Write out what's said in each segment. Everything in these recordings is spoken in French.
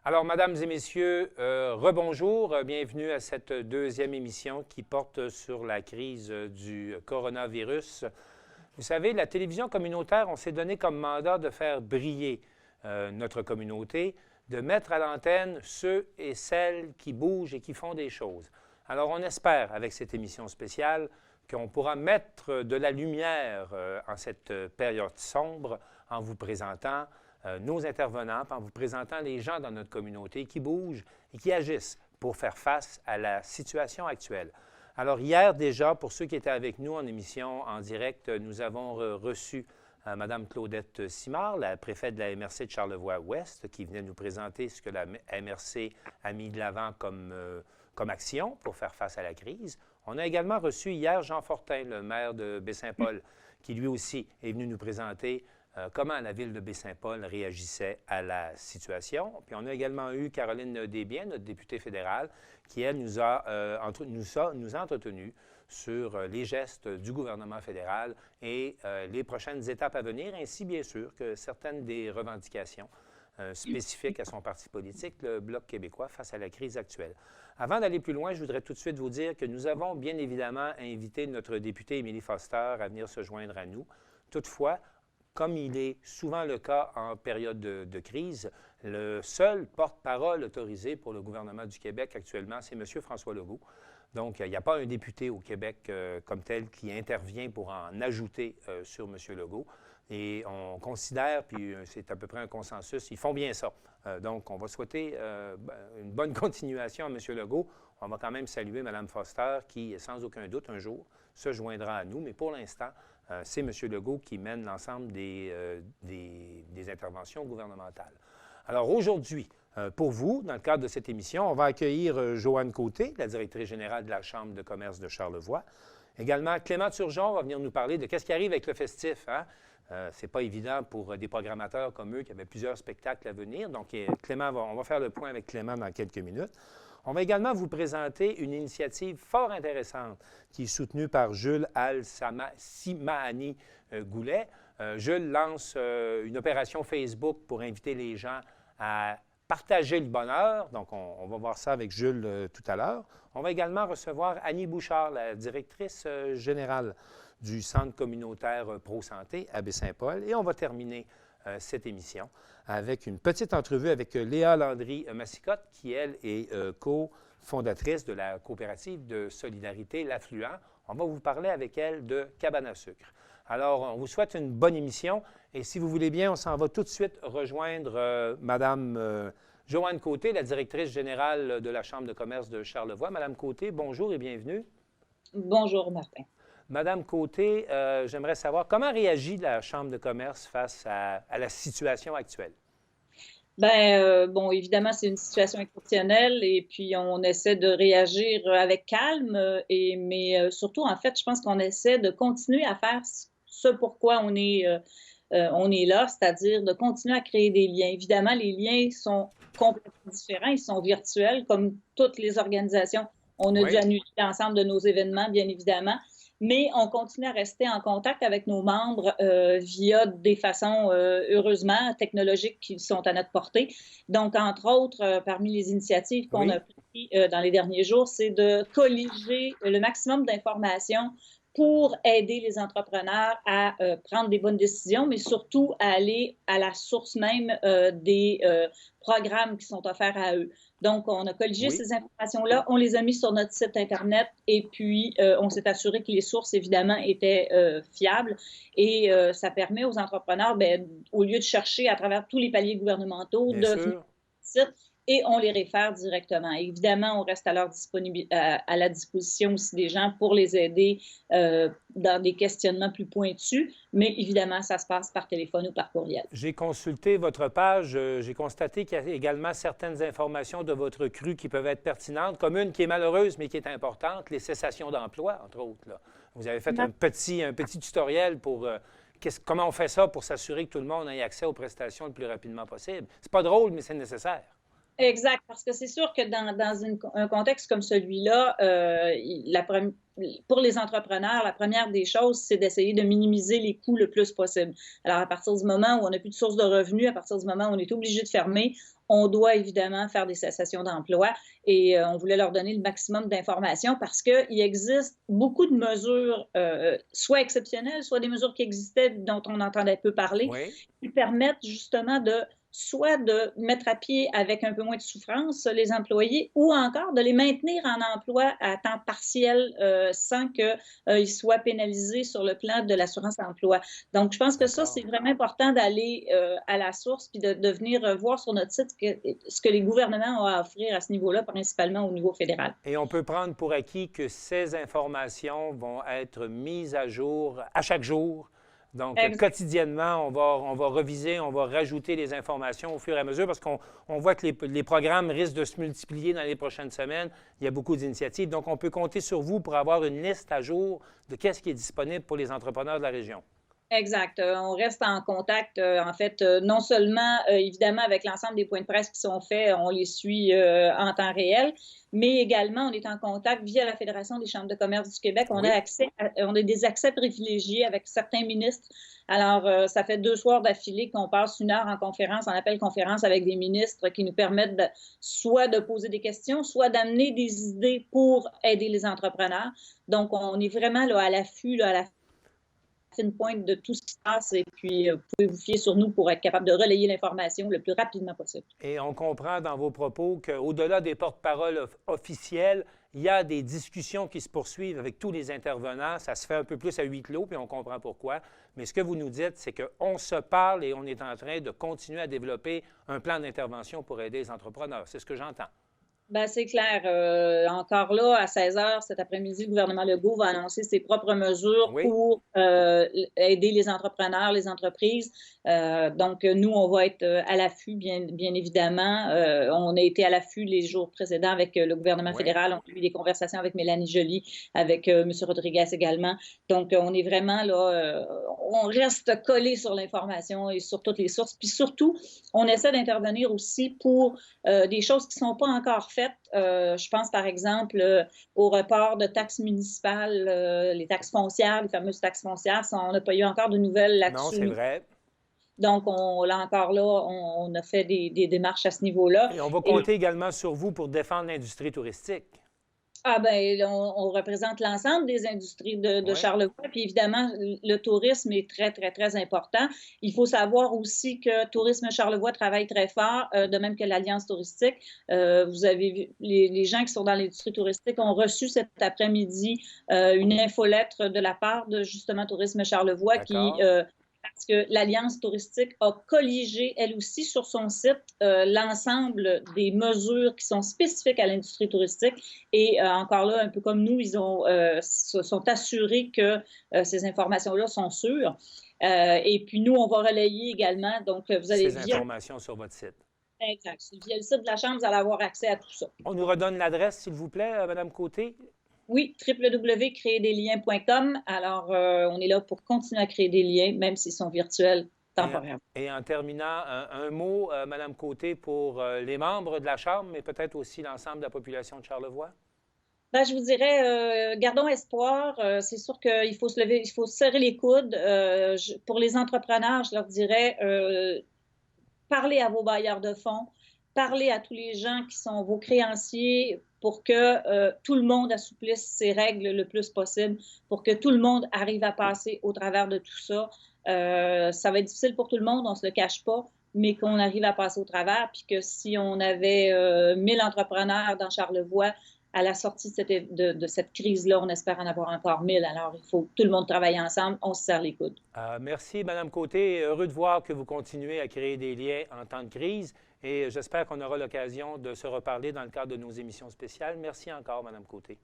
Alors, mesdames et messieurs, rebonjour, bienvenue à cette deuxième émission qui porte sur la crise du coronavirus. Vous savez, la télévision communautaire, on s'est donné comme mandat de faire briller notre communauté, de mettre à l'antenne ceux et celles qui bougent et qui font des choses. Alors, on espère, avec cette émission spéciale, qu'on pourra mettre de la lumière en cette période sombre en vous présentant nos intervenants, en vous présentant les gens dans notre communauté qui bougent et qui agissent pour faire face à la situation actuelle. Alors hier déjà, pour ceux qui étaient avec nous en émission en direct, nous avons reçu Mme Claudette Simard, la préfète de la MRC de Charlevoix-Ouest, qui venait nous présenter ce que la MRC a mis de l'avant comme action pour faire face à la crise. On a également reçu hier Jean Fortin, le maire de Baie-Saint-Paul, qui lui aussi est venu nous présenter comment la ville de Baie-Saint-Paul réagissait à la situation. Puis on a également eu Caroline Desbiens, notre députée fédérale, qui, elle, nous a entretenus sur les gestes du gouvernement fédéral et les prochaines étapes à venir, ainsi bien sûr que certaines des revendications spécifiques à son parti politique, le Bloc québécois, face à la crise actuelle. Avant d'aller plus loin, je voudrais tout de suite vous dire que nous avons bien évidemment invité notre députée Émilie Foster à venir se joindre à nous. Toutefois, comme il est souvent le cas en période de crise, le seul porte-parole autorisé pour le gouvernement du Québec actuellement, c'est M. François Legault. Donc, il n'y a pas un député au Québec comme tel qui intervient pour en ajouter sur M. Legault. Et on considère, puis c'est à peu près un consensus, ils font bien ça. Donc, on va souhaiter une bonne continuation à M. Legault. On va quand même saluer Mme Foster qui, sans aucun doute, un jour, se joindra à nous. Mais pour l'instant, c'est M. Legault qui mène l'ensemble des interventions gouvernementales. Alors aujourd'hui, pour vous, dans le cadre de cette émission, on va accueillir Joanne Côté, la directrice générale de la Chambre de commerce de Charlevoix. Également, Clément Turgeon va venir nous parler de qu'est-ce qui arrive avec le festif. Hein? Ce n'est pas évident pour des programmateurs comme eux qui avaient plusieurs spectacles à venir. Donc, Clément, on va faire le point avec Clément dans quelques minutes. On va également vous présenter une initiative fort intéressante qui est soutenue par Jules Al-Simani-Goulet. Jules lance une opération Facebook pour inviter les gens à partager le bonheur. Donc, on va voir ça avec Jules tout à l'heure. On va également recevoir Annie Bouchard, la directrice générale du Centre communautaire Pro-Santé à Baie-Saint-Paul. Et on va terminer cette émission avec une petite entrevue avec Léa Landry-Massicotte, qui, elle, est co-fondatrice de la coopérative de solidarité L'Affluent. On va vous parler avec elle de cabane à sucre. Alors, on vous souhaite une bonne émission. Et si vous voulez bien, on s'en va tout de suite rejoindre Mme Joanne Côté, la directrice générale de la Chambre de commerce de Charlevoix. Madame Côté, bonjour et bienvenue. Bonjour, Martin. Madame Côté, j'aimerais savoir comment réagit la Chambre de commerce face à la situation actuelle? Bon, évidemment, c'est une situation exceptionnelle et puis on essaie de réagir avec calme, mais surtout, en fait, je pense qu'on essaie de continuer à faire ce pourquoi on est là, c'est-à-dire de continuer à créer des liens. Évidemment, les liens sont complètement différents, ils sont virtuels, comme toutes les organisations. On a dû annuler l'ensemble de nos événements, bien évidemment. Mais on continue à rester en contact avec nos membres via des façons, heureusement, technologiques qui sont à notre portée. Donc, entre autres, parmi les initiatives qu'on a prises dans les derniers jours, c'est de colliger le maximum d'informations pour aider les entrepreneurs à prendre des bonnes décisions, mais surtout à aller à la source même des programmes qui sont offerts à eux. Donc, on a colligé ces informations-là, on les a mis sur notre site Internet et puis on s'est assuré que les sources, évidemment, étaient fiables. Et ça permet aux entrepreneurs, au lieu de chercher à travers tous les paliers gouvernementaux, de venir sur le site et on les réfère directement. Évidemment, on reste à la disposition aussi des gens pour les aider dans des questionnements plus pointus, mais évidemment, ça se passe par téléphone ou par courriel. J'ai consulté votre page. J'ai constaté qu'il y a également certaines informations de votre cru qui peuvent être pertinentes, comme une qui est malheureuse, mais qui est importante, les cessations d'emploi, entre autres. Là. Vous avez fait un petit tutoriel pour comment on fait ça pour s'assurer que tout le monde ait accès aux prestations le plus rapidement possible. C'est pas drôle, mais c'est nécessaire. Exact, parce que c'est sûr que dans un contexte comme celui-là, pour les entrepreneurs, la première des choses, c'est d'essayer de minimiser les coûts le plus possible. Alors, à partir du moment où on n'a plus de source de revenus, à partir du moment où on est obligé de fermer, on doit évidemment faire des cessations d'emploi et on voulait leur donner le maximum d'informations parce qu'il existe beaucoup de mesures, soit exceptionnelles, soit des mesures qui existaient dont on entendait peu parler, Oui. qui permettent justement soit de mettre à pied avec un peu moins de souffrance les employés ou encore de les maintenir en emploi à temps partiel sans qu'ils soient pénalisés sur le plan de l'assurance-emploi. Donc, je pense que ça, c'est vraiment important d'aller à la source puis de venir voir sur notre site ce que les gouvernements ont à offrir à ce niveau-là, principalement au niveau fédéral. Et on peut prendre pour acquis que ces informations vont être mises à jour à chaque jour. Donc, quotidiennement, on va reviser, on va rajouter les informations au fur et à mesure parce qu'on voit que les programmes risquent de se multiplier dans les prochaines semaines. Il y a beaucoup d'initiatives. Donc, on peut compter sur vous pour avoir une liste à jour de qu'est-ce qui est disponible pour les entrepreneurs de la région. Exact. On reste en contact, en fait, non seulement, évidemment, avec l'ensemble des points de presse qui sont faits, on les suit en temps réel, mais également, on est en contact via la Fédération des chambres de commerce du Québec. On a des accès privilégiés avec certains ministres. Alors, ça fait 2 soirs d'affilée qu'on passe 1 heure en conférence, en appel-conférence avec des ministres qui nous permettent soit de poser des questions, soit d'amener des idées pour aider les entrepreneurs. Donc, on est vraiment là, à l'affût, à la fine pointe de tout ce qui se passe et puis vous pouvez vous fier sur nous pour être capable de relayer l'information le plus rapidement possible. Et on comprend dans vos propos qu'au-delà des porte-paroles officiels, il y a des discussions qui se poursuivent avec tous les intervenants. Ça se fait un peu plus à huis clos, puis on comprend pourquoi. Mais ce que vous nous dites, c'est qu'on se parle et on est en train de continuer à développer un plan d'intervention pour aider les entrepreneurs. C'est ce que j'entends. Bien, c'est clair. Encore là, à 16 heures cet après-midi, le gouvernement Legault va annoncer ses propres mesures pour aider les entrepreneurs, les entreprises. Donc, nous, on va être à l'affût, bien évidemment. On a été à l'affût les jours précédents avec le gouvernement fédéral. On a eu des conversations avec Mélanie Joly, avec M. Rodriguez également. Donc, on est vraiment là, on reste collé sur l'information et sur toutes les sources. Puis surtout, on essaie d'intervenir aussi pour des choses qui ne sont pas encore faites. Je pense par exemple au report de taxes municipales, les taxes foncières, les fameuses taxes foncières. On n'a pas eu encore de nouvelles là-dessus. Non, c'est vrai. Donc, on a fait des démarches à ce niveau-là. Et on va compter également sur vous pour défendre l'industrie touristique. Ah ben, on représente l'ensemble des industries de Charlevoix. Puis évidemment, le tourisme est très, très, très important. Il faut savoir aussi que Tourisme Charlevoix travaille très fort, de même que l'Alliance touristique. Vous avez vu, les gens qui sont dans l'industrie touristique ont reçu cet après-midi une infolettre de la part de justement Tourisme Charlevoix qui... parce que l'Alliance touristique a colligé, elle aussi, sur son site, l'ensemble des mesures qui sont spécifiques à l'industrie touristique. Et encore là, un peu comme nous, ils se sont assurés que ces informations-là sont sûres. Et puis, nous, on va relayer également. Donc, vous allez ces informations sur votre site. Exact. Via le site de la Chambre, vous allez avoir accès à tout ça. On nous redonne l'adresse, s'il vous plaît, Mme Côté. Oui, www.créerdesliens.com. Alors, on est là pour continuer à créer des liens, même s'ils sont virtuels temporairement. Et en terminant, un mot, Mme Côté, pour les membres de la Chambre, mais peut-être aussi l'ensemble de la population de Charlevoix? Ben, je vous dirais, gardons espoir. C'est sûr qu'il faut se lever, il faut se serrer les coudes. Pour les entrepreneurs, je leur dirais, parlez à vos bailleurs de fonds, parlez à tous les gens qui sont vos créanciers, pour que tout le monde assouplisse ses règles le plus possible, pour que tout le monde arrive à passer au travers de tout ça. Ça va être difficile pour tout le monde, on ne se le cache pas, mais qu'on arrive à passer au travers, puis que si on avait 1000 entrepreneurs dans Charlevoix, à la sortie de cette crise-là, on espère en avoir encore 1000. Alors, il faut que tout le monde travaille ensemble, on se serre les coudes. Merci, Mme Côté. Heureux de voir que vous continuez à créer des liens en temps de crise. Et j'espère qu'on aura l'occasion de se reparler dans le cadre de nos émissions spéciales. Merci encore, Mme Côté.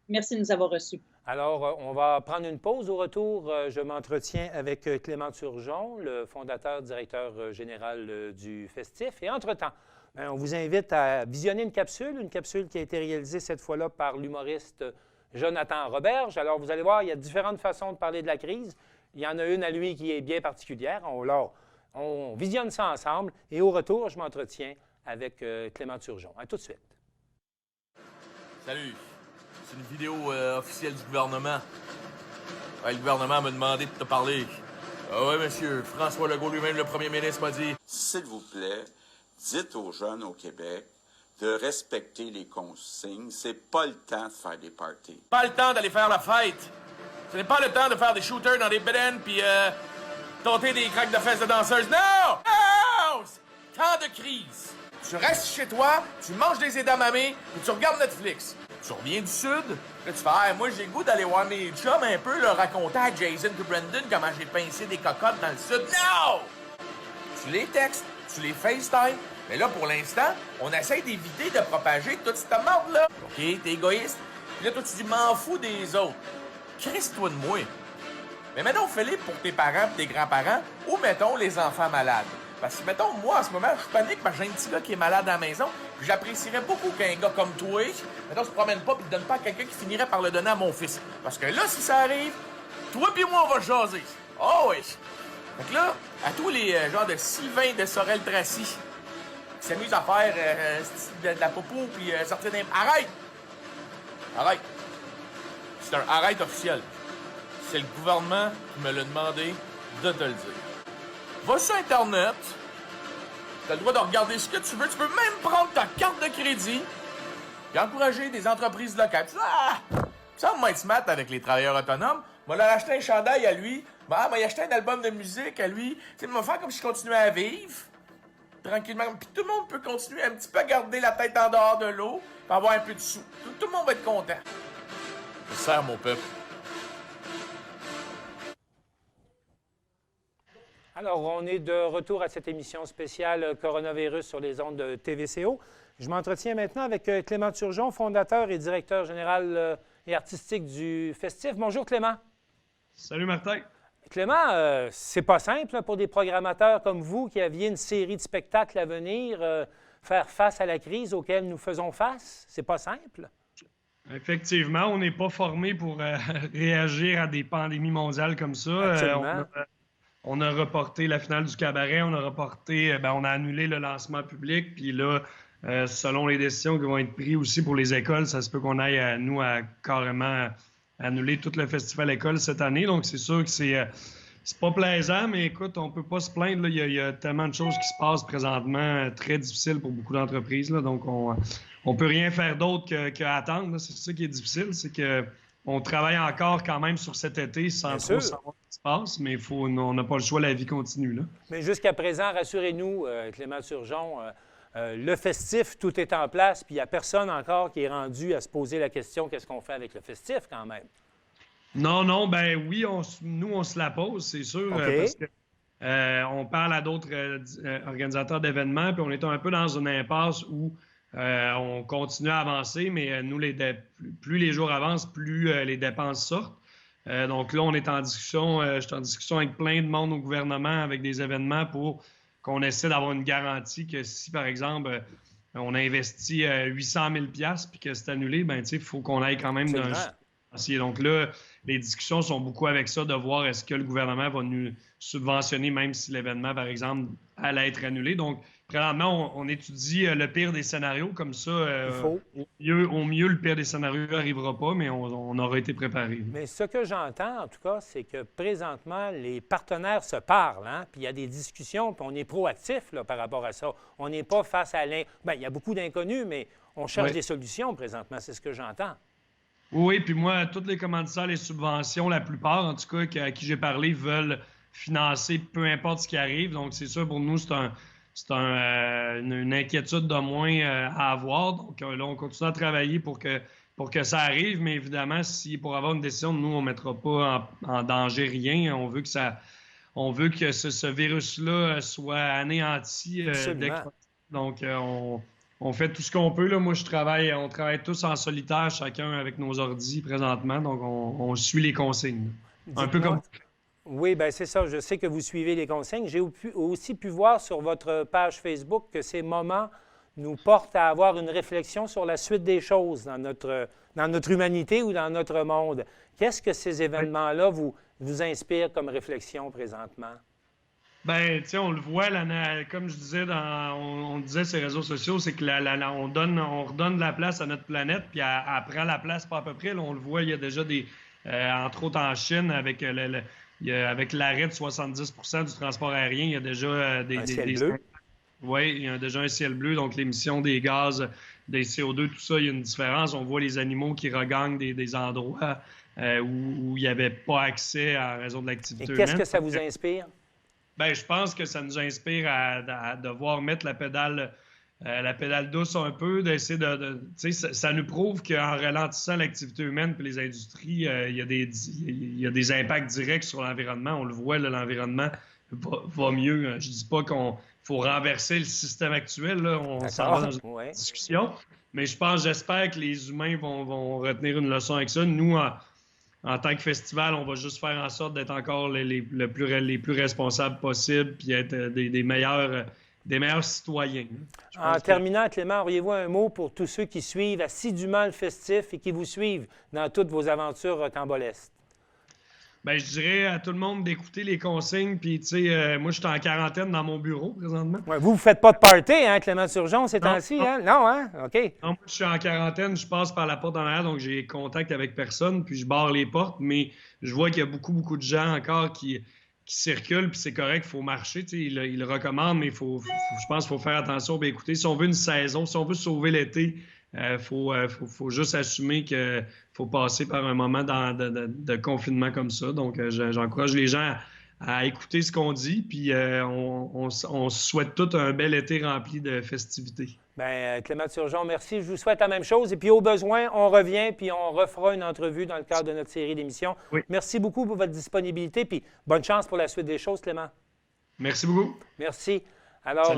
Merci de nous avoir reçus. Alors, on va prendre une pause. Au retour, je m'entretiens avec Clément Turgeon, le fondateur, directeur général du Festif. Et entre-temps, on vous invite à visionner une capsule qui a été réalisée cette fois-là par l'humoriste Jonathan Roberge. Alors, vous allez voir, il y a différentes façons de parler de la crise. Il y en a une à lui qui est bien particulière. On visionne ça ensemble et au retour, je m'entretiens avec Clément Turgeon. À tout de suite. Salut. C'est une vidéo officielle du gouvernement. Ouais, le gouvernement m'a demandé de te parler. Ah oui, monsieur. François Legault lui-même, le premier ministre, m'a dit... S'il vous plaît, dites aux jeunes au Québec de respecter les consignes. C'est pas le temps de faire des parties. Pas le temps d'aller faire la fête. Ce n'est pas le temps de faire des shooters dans des bedaines puis tenter des craques de fesses de danseuses. Non! Non! Temps de crise. Tu restes chez toi, tu manges des edamame et tu regardes Netflix. Tu reviens du Sud, là tu fais « Ah, moi j'ai le goût d'aller voir mes chums un peu, leur raconter à Jason et Brandon comment j'ai pincé des cocottes dans le Sud. » Non! Tu les textes, tu les FaceTime, mais là pour l'instant, on essaie d'éviter de propager toute cette merde-là. OK, t'es égoïste, puis là toi tu dis « M'en fous des autres. » Crisse-toi de moi. Mais mettons, fais-le pour tes parents et tes grands-parents ou mettons les enfants malades. Parce que, mettons, moi, en ce moment, je panique parce que j'ai un petit gars qui est malade à la maison. Puis j'apprécierais beaucoup qu'un gars comme toi, mettons, se promène pas puis ne donne pas à quelqu'un qui finirait par le donner à mon fils. Parce que là, si ça arrive, toi puis moi, on va jaser. Oh oui! Donc là, à tous les genres de Sylvain de Sorel-Tracy qui s'amusent à faire de la popo puis sortir d'un... Arrête! Arrête! C'est un arrête officiel. C'est le gouvernement qui me l'a demandé de te le dire. Va sur Internet. Tu as le droit de regarder ce que tu veux. Tu peux même prendre ta carte de crédit et encourager des entreprises locales. Tu dis, ah! Ça va être smart avec les travailleurs autonomes. Moi, leur acheter un chandail à lui. Bah, m'a acheté un album de musique à lui. Tu sais, m'a faire comme si je continuais à vivre. Tranquillement. Puis tout le monde peut continuer un petit peu à garder la tête en dehors de l'eau. Puis avoir un peu de sous. Tout le monde va être content. Je sers mon peuple. Alors, on est de retour à cette émission spéciale Coronavirus sur les ondes de TVCO. Je m'entretiens maintenant avec Clément Turgeon, fondateur et directeur général et artistique du Festif. Bonjour Clément. Salut Martin. Clément, c'est pas simple pour des programmateurs comme vous qui aviez une série de spectacles à venir, faire face à la crise auquel nous faisons face. C'est pas simple. Effectivement, on n'est pas formé pour réagir à des pandémies mondiales comme ça. On a reporté la finale du cabaret, on a annulé le lancement public, puis là, selon les décisions qui vont être prises aussi pour les écoles, ça se peut qu'on aille, carrément annuler tout le festival école cette année. Donc, c'est sûr que c'est pas plaisant, mais écoute, on peut pas se plaindre. Là. Il y a tellement de choses qui se passent présentement, très difficiles pour beaucoup d'entreprises. Là. Donc, on peut rien faire d'autre qu'attendre. C'est ça qui est difficile, c'est que on travaille encore quand même sur cet été sans trop savoir ce qui se passe, mais on n'a pas le choix, la vie continue. Là. Mais jusqu'à présent, rassurez-nous, Clément Turgeon, le festif, tout est en place, puis il n'y a personne encore qui est rendu à se poser la question qu'est-ce qu'on fait avec le festif quand même? Non, ben oui, nous, on se la pose, c'est sûr, okay. Parce que on parle à d'autres organisateurs d'événements, puis on est un peu dans une impasse où on continue à avancer, mais nous, plus les jours avancent, plus les dépenses sortent. Donc là, on est en discussion, je suis en discussion avec plein de monde au gouvernement, avec des événements pour qu'on essaie d'avoir une garantie que si, par exemple, on a investi 800 000 $ puis que c'est annulé, ben tu sais, il faut qu'on aille quand même d'un financier. Donc là, les discussions sont beaucoup avec ça, de voir est-ce que le gouvernement va nous subventionner, même si l'événement, par exemple, allait être annulé. Donc, présentement, on étudie le pire des scénarios, comme ça, au mieux, le pire des scénarios n'arrivera pas, mais on aura été préparé. Mais ce que j'entends, en tout cas, c'est que présentement, les partenaires se parlent, hein? Puis il y a des discussions, puis on est proactif là, par rapport à ça. On n'est pas face à il y a beaucoup d'inconnus, mais on cherche des solutions présentement, c'est ce que j'entends. Oui, puis moi, tous les commanditaires, les subventions, la plupart, en tout cas, à qui j'ai parlé, veulent financer peu importe ce qui arrive. Donc, c'est sûr, pour nous, c'est une inquiétude de moins à avoir. Donc, là, on continue à travailler pour que ça arrive. Mais évidemment, pour avoir une décision, nous, on ne mettra pas en danger rien. On veut que ce virus-là soit anéanti. Donc, on fait tout ce qu'on peut. Là. Moi, on travaille tous en solitaire, chacun avec nos ordis présentement. Donc, on suit les consignes. Un peu comme... Oui, bien c'est ça. Je sais que vous suivez les consignes. J'ai aussi pu voir sur votre page Facebook que ces moments nous portent à avoir une réflexion sur la suite des choses dans notre humanité ou dans notre monde. Qu'est-ce que ces événements-là vous inspirent comme réflexion présentement? Ben, tu sais, on le voit, comme je disais, on disait sur les réseaux sociaux, c'est que on redonne de la place à notre planète, puis elle prend la place pas à peu près. Là, on le voit, il y a déjà entre autres en Chine, avec avec l'arrêt de 70% du transport aérien, il y a déjà un ciel bleu. Oui, il y a déjà un ciel bleu, donc l'émission des gaz, des CO2, tout ça, il y a une différence. On voit les animaux qui regagnent des endroits où il n'y avait pas accès en raison de l'activité humaine. Et qu'est-ce que ça vous inspire? Ben, je pense que ça nous inspire à devoir mettre la pédale douce un peu, d'essayer tu sais, ça nous prouve qu'en ralentissant l'activité humaine et les industries, il y a des impacts directs sur l'environnement. On le voit, là, l'environnement va mieux. Je dis pas qu'on faut renverser le système actuel, là. On s'en va dans une discussion. Mais j'espère que les humains vont retenir une leçon avec ça. Nous, en tant que festival, on va juste faire en sorte d'être encore les plus responsables possibles puis être des meilleurs citoyens. En terminant, Clément, auriez-vous un mot pour tous ceux qui suivent assidûment le festif et qui vous suivent dans toutes vos aventures rocambolesques? Bien, je dirais à tout le monde d'écouter les consignes. Puis, tu sais, moi, je suis en quarantaine dans mon bureau présentement. Ouais, vous ne faites pas de party, hein, Clément Turgeon, ces temps-ci? Hein? Non, hein? OK. Non, moi, je suis en quarantaine. Je passe par la porte en arrière, donc j'ai contact avec personne. Puis, je barre les portes. Mais je vois qu'il y a beaucoup de gens encore qui circulent. Puis, c'est correct, il faut marcher. Tu sais, il le recommande, mais je pense qu'il faut faire attention. Bien, écoutez, si on veut une saison, si on veut sauver l'été, faut juste assumer qu'il faut passer par un moment de confinement comme ça. Donc, j'encourage les gens à écouter ce qu'on dit, puis on souhaite tout un bel été rempli de festivités. Bien, Clément Turgeon, merci. Je vous souhaite la même chose. Et puis, au besoin, on revient, puis on refera une entrevue dans le cadre de notre série d'émissions. Oui. Merci beaucoup pour votre disponibilité, puis bonne chance pour la suite des choses, Clément. Merci beaucoup. Merci. Alors,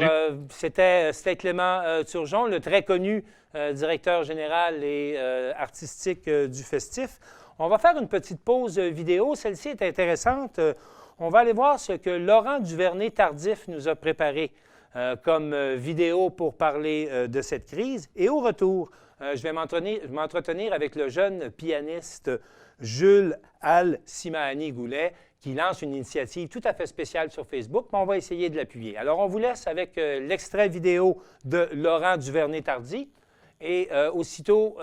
c'était Clément Turgeon, le très connu directeur général et artistique du Festif. On va faire une petite pause vidéo. Celle-ci est intéressante. On va aller voir ce que Laurent Duvernay-Tardif nous a préparé comme vidéo pour parler de cette crise. Et au retour, je vais m'entretenir avec le jeune pianiste Jules Al-Simani-Goulet, qui lance une initiative tout à fait spéciale sur Facebook, mais on va essayer de l'appuyer. Alors, on vous laisse avec l'extrait vidéo de Laurent Duvernay-Tardif. Et aussitôt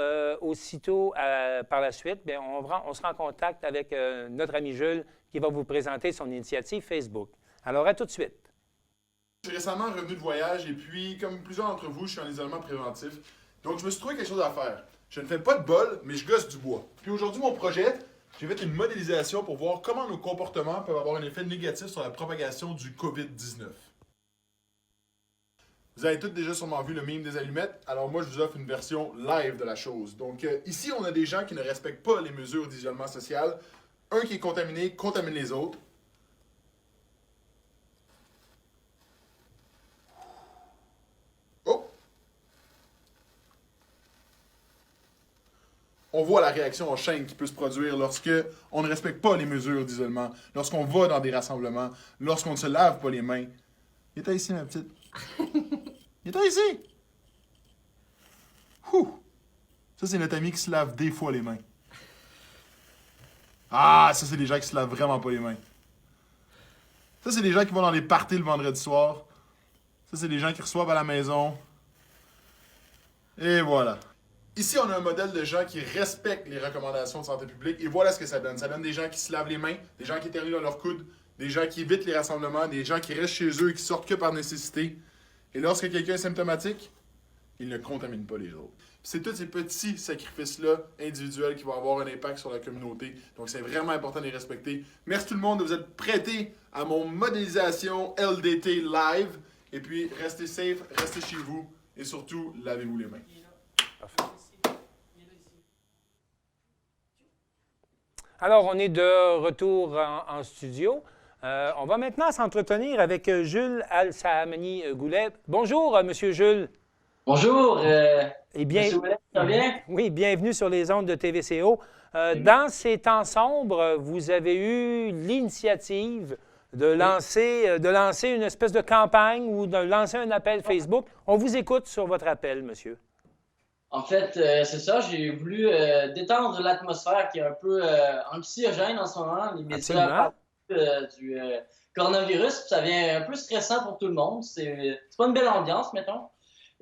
par la suite, bien, on sera en contact avec notre ami Jules qui va vous présenter son initiative Facebook. Alors, à tout de suite. Je suis récemment revenu de voyage et puis, comme plusieurs d'entre vous, je suis en isolement préventif. Donc, je me suis trouvé quelque chose à faire. Je ne fais pas de bol, mais je gosse du bois. Puis aujourd'hui, mon projet, j'ai fait une modélisation pour voir comment nos comportements peuvent avoir un effet négatif sur la propagation du COVID-19. Vous avez tous déjà sûrement vu le meme des allumettes, alors moi je vous offre une version live de la chose. Donc ici on a des gens qui ne respectent pas les mesures d'isolement social. Un qui est contaminé contamine les autres. Oh! On voit la réaction en chaîne qui peut se produire lorsque on ne respecte pas les mesures d'isolement, lorsqu'on va dans des rassemblements, lorsqu'on ne se lave pas les mains. Il était ici, ma petite. Il était ici. Ouh. Ça, c'est notre ami qui se lave des fois les mains. Ah, ça, c'est des gens qui se lavent vraiment pas les mains. Ça, c'est des gens qui vont dans les parties le vendredi soir. Ça, c'est des gens qui reçoivent à la maison. Et voilà. Ici, on a un modèle de gens qui respectent les recommandations de santé publique. Et voilà ce que ça donne. Ça donne des gens qui se lavent les mains, des gens qui éternuent dans leur coude, des gens qui évitent les rassemblements, des gens qui restent chez eux et qui sortent que par nécessité. Et lorsque quelqu'un est symptomatique, il ne contamine pas les autres. C'est tous ces petits sacrifices-là individuels qui vont avoir un impact sur la communauté. Donc, c'est vraiment important de les respecter. Merci tout le monde de vous être prêtés à mon modélisation LDT live. Et puis, restez safe, restez chez vous et surtout, lavez-vous les mains. Parfait. Alors, on est de retour en studio. On va maintenant s'entretenir avec Jules Al-Simani-Goulet. Bonjour, Monsieur Jules. Bonjour. Eh bien, Monsieur Goulet, ça va bien? Oui, bienvenue sur les ondes de TVCO. Dans ces temps sombres, vous avez eu l'initiative de lancer une espèce de campagne ou de lancer un appel Facebook. On vous écoute sur votre appel, monsieur. En fait, c'est ça. J'ai voulu détendre l'atmosphère qui est un peu anxiogène en ce moment. Les médias du coronavirus, puis ça devient un peu stressant pour tout le monde. C'est pas une belle ambiance, mettons.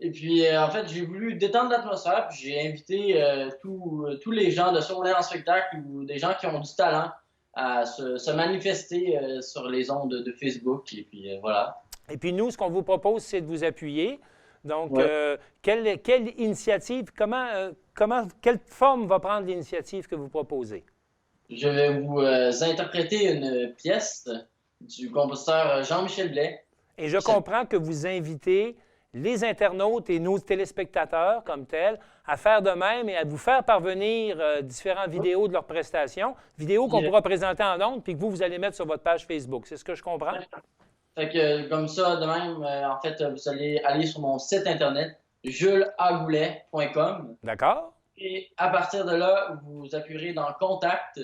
Et puis, en fait, j'ai voulu détendre l'atmosphère, puis j'ai invité tous les gens de secondaire en spectacle ou des gens qui ont du talent à se manifester sur les ondes de Facebook. Et puis, voilà. Et puis nous, ce qu'on vous propose, c'est de vous appuyer. Donc, Ouais. quelle initiative, quelle forme va prendre l'initiative que vous proposez? Je vais vous interpréter une pièce du compositeur Jean-Michel Blais. Et je comprends que vous invitez les internautes et nos téléspectateurs comme tels à faire de même et à vous faire parvenir différentes vidéos de leurs prestations, vidéos qu'on pourra présenter en ondes puis que vous allez mettre sur votre page Facebook. C'est ce que je comprends? Fait que comme ça, de même, en fait, vous allez aller sur mon site internet, julesagoulet.com. D'accord? Et à partir de là, vous appuierez dans Contact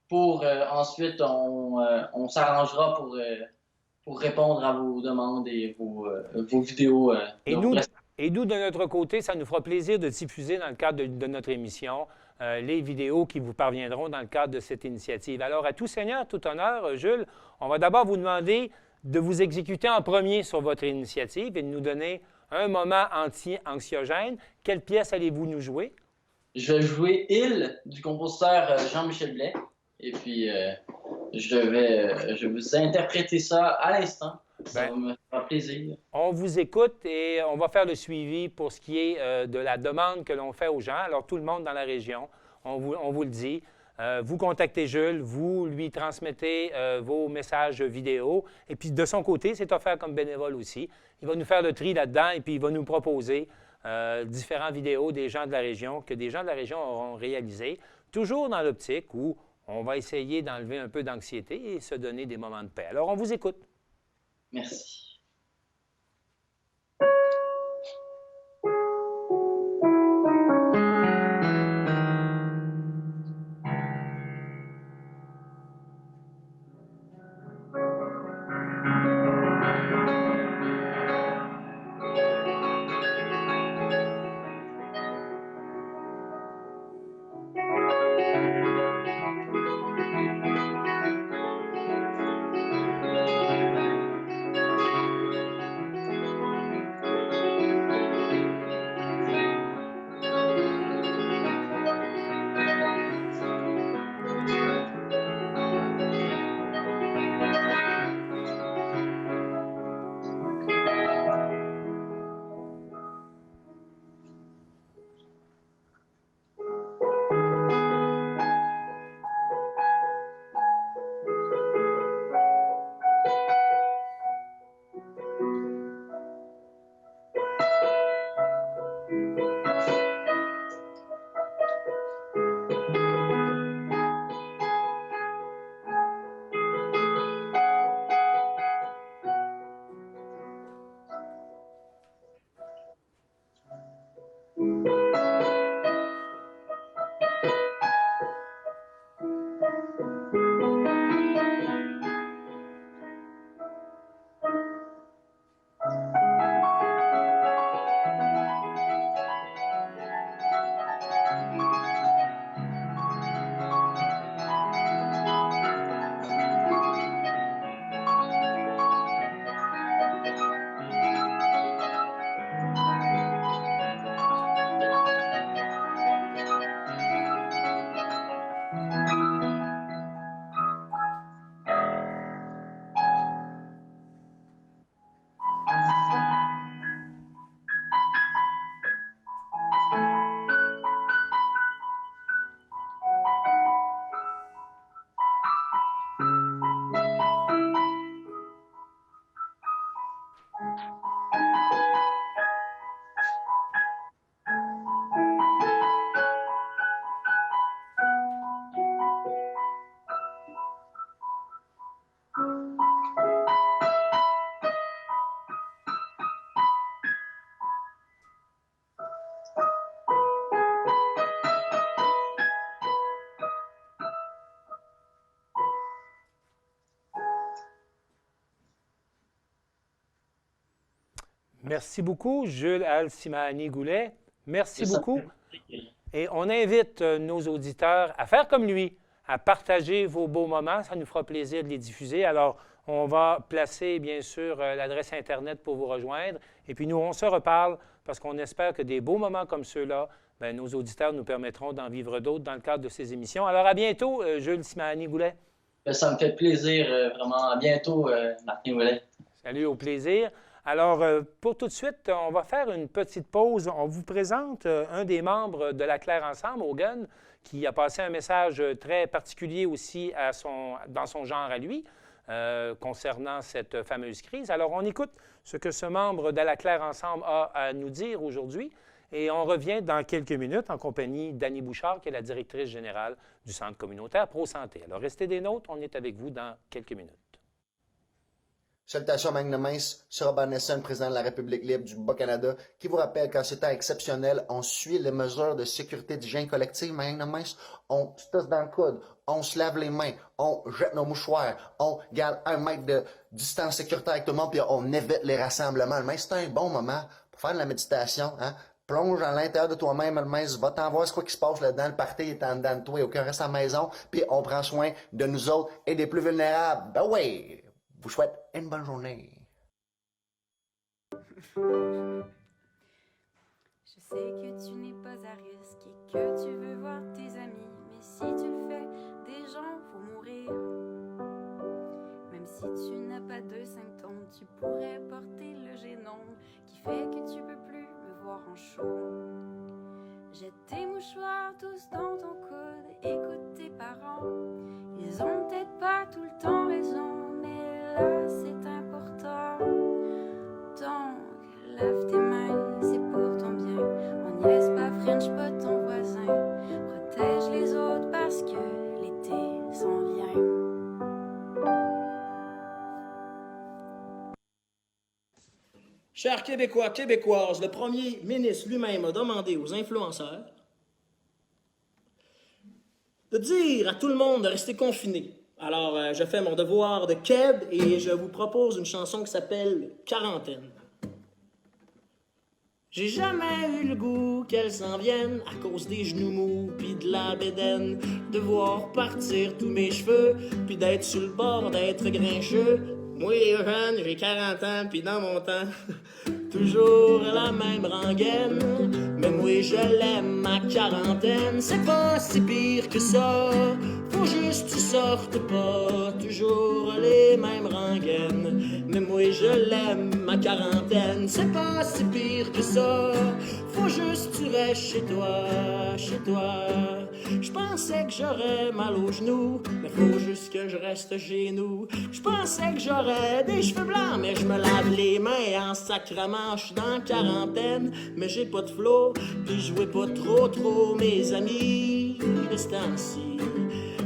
pour ensuite, on s'arrangera pour répondre à vos demandes et vos vidéos. Et de nous, vos et nous, de notre côté, ça nous fera plaisir de diffuser dans le cadre de notre émission les vidéos qui vous parviendront dans le cadre de cette initiative. Alors, à tout seigneur, tout honneur, Jules, on va d'abord vous demander de vous exécuter en premier sur votre initiative et de nous donner un moment anti-anxiogène. Quelle pièce allez-vous nous jouer? Je vais jouer Il du compositeur Jean-Michel Blais. Et puis, je vais vous interpréter ça à l'instant. Ça va me faire plaisir. On vous écoute et on va faire le suivi pour ce qui est de la demande que l'on fait aux gens. Alors, tout le monde dans la région, on vous le dit. Vous contactez Jules, vous lui transmettez vos messages vidéo. Et puis, de son côté, c'est offert comme bénévole aussi. Il va nous faire le tri là-dedans et puis il va nous proposer différentes vidéos des gens de la région que des gens de la région auront réalisées, toujours dans l'optique où on va essayer d'enlever un peu d'anxiété et se donner des moments de paix. Alors, on vous écoute. Merci. Merci beaucoup, Jules Alcimani-Goulet. Merci C'est ça. beaucoup. Et on invite nos auditeurs à faire comme lui, à partager vos beaux moments. Ça nous fera plaisir de les diffuser. Alors, on va placer, bien sûr, l'adresse Internet pour vous rejoindre. Et puis, nous, on se reparle parce qu'on espère que des beaux moments comme ceux-là, bien, nos auditeurs nous permettront d'en vivre d'autres dans le cadre de ces émissions. Alors, à bientôt, Jules Simani-Goulet. Ça me fait plaisir, vraiment. À bientôt, Martin Ouellet. Salut, au plaisir. Alors, pour tout de suite, on va faire une petite pause. On vous présente un des membres de la Claire Ensemble, Hogan, qui a passé un message très particulier aussi dans son genre à lui, concernant cette fameuse crise. Alors, on écoute ce que ce membre de la Claire Ensemble a à nous dire aujourd'hui et on revient dans quelques minutes en compagnie d'Annie Bouchard, qui est la directrice générale du Centre communautaire Pro-Santé. Alors, restez des nôtres, on est avec vous dans quelques minutes. Salutations Magnum Mince, c'est Robert Nelson, président de la République libre du Bas-Canada, qui vous rappelle qu'en ces temps exceptionnels, on suit les mesures de sécurité d'hygiène collective. Magnum Mince, on se tousse dans le coude, on se lave les mains, on jette nos mouchoirs, on garde 1 mètre de distance sécuritaire avec tout le monde, puis on évite les rassemblements. Le mince, c'est un bon moment pour faire de la méditation, hein? Plonge à l'intérieur de toi-même, le mince, va t'en voir ce quoi qui se passe là-dedans, le party est en dedans de toi, aucun reste à la maison, puis on prend soin de nous autres et des plus vulnérables. Ben oui! Vous souhaite une bonne journée. Je sais que tu n'es pas à risque et que tu veux voir tes amis, mais si tu le fais, des gens vont mourir. Même si tu n'as pas de symptômes, tu pourrais porter le génome qui fait que tu peux plus me voir en show. Jette tes mouchoirs tous dans ton coude, écoute tes parents. Ils ont peut-être pas tout le temps raison, mais là c'est important. Donc lave tes mains, c'est pour ton bien. On niaise pas, French pas ton voisin. Protège les autres parce que l'été s'en vient. Chers Québécois, Québécoises, le premier ministre lui-même a demandé aux influenceurs de dire à tout le monde de rester confiné. Alors, je fais mon devoir de Keb et je vous propose une chanson qui s'appelle « Quarantaine ». J'ai jamais eu le goût qu'elle s'en vienne à cause des genoux mous pis de la bédaine, de voir partir tous mes cheveux pis d'être sur le bord d'être grincheux. Moi, jeune, j'ai 40 ans pis dans mon temps, toujours la même rengaine. Mais moi, je l'aime, ma quarantaine, c'est pas si pire que ça. Faut juste tu sortes pas, toujours les mêmes rengaines. Mais moi, je l'aime, ma quarantaine, c'est pas si pire que ça. Faut juste tu restes chez toi, chez toi. Je pensais que j'aurais mal aux genoux, mais faut juste que je reste chez nous. Je pensais que j'aurais des cheveux blancs, mais je me lave les mains en sacrament. Je suis dans la quarantaine, mais j'ai pas de flow, puis je jouais pas trop mes amis de ce temps-ci.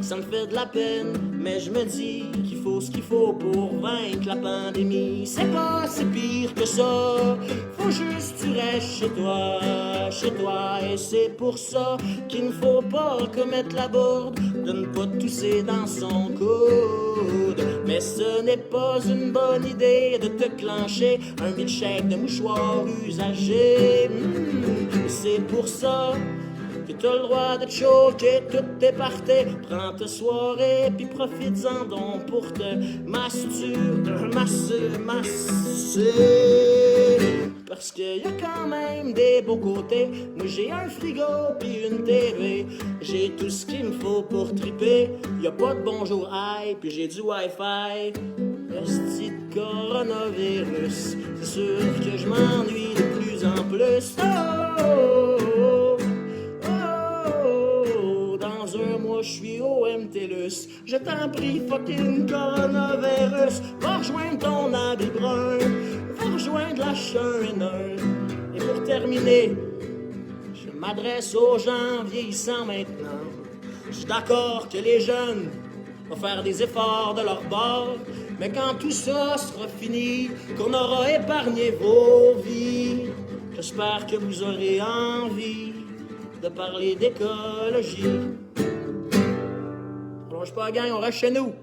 Ça me fait de la peine, mais je me dis qu'il faut ce qu'il faut pour vaincre la pandémie. C'est pas si pire que ça, faut juste tu restes chez toi. Et c'est pour ça qu'il ne faut pas commettre la bourde de ne pas tousser dans son coude. Mais ce n'est pas une bonne idée de te clencher un milkshake de mouchoirs usagés. C'est pour ça que t'as le droit de te choquer toutes tes parties. Prends ta soirée puis profites-en donc pour te masser. Parce qu'il y a quand même des beaux côtés. Moi j'ai un frigo puis une TV. J'ai tout ce qu'il me faut pour triper. Y a pas de bonjour aïe puis j'ai du Wi-Fi. Esti de coronavirus, c'est sûr que je m'ennuie de plus en plus. Dans un mois, je suis au MTLUS. Je t'en prie, fucking coronavirus. Va rejoindre ton habit brun. Va rejoindre la H1N1. Et pour terminer, je m'adresse aux gens vieillissants maintenant. Je suis d'accord que les jeunes vont faire des efforts de leur bord. Mais quand tout ça sera fini, qu'on aura épargné vos vies, j'espère que vous aurez envie de parler d'écologie. On lâche pas la gang, on reste chez nous.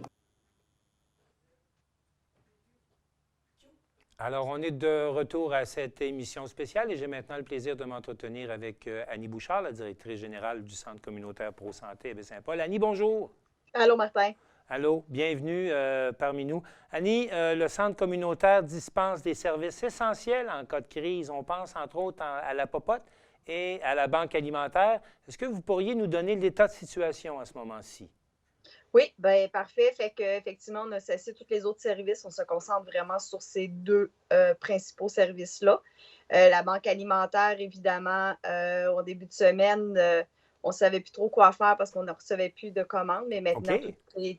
Alors, on est de retour à cette émission spéciale et j'ai maintenant le plaisir de m'entretenir avec Annie Bouchard, la directrice générale du Centre communautaire Pro-Santé à Baie-Saint-Paul. Annie, bonjour. Allô, Martin. Allô, bienvenue parmi nous. Annie, le centre communautaire dispense des services essentiels en cas de crise. On pense entre autres à la popote et à la banque alimentaire. Est-ce que vous pourriez nous donner l'état de situation à ce moment-ci? Oui, bien, parfait. Fait qu'effectivement, on a cessé tous les autres services. On se concentre vraiment sur ces deux principaux services-là. La banque alimentaire, évidemment, au début de semaine, on ne savait plus trop quoi faire parce qu'on ne recevait plus de commandes. Mais maintenant,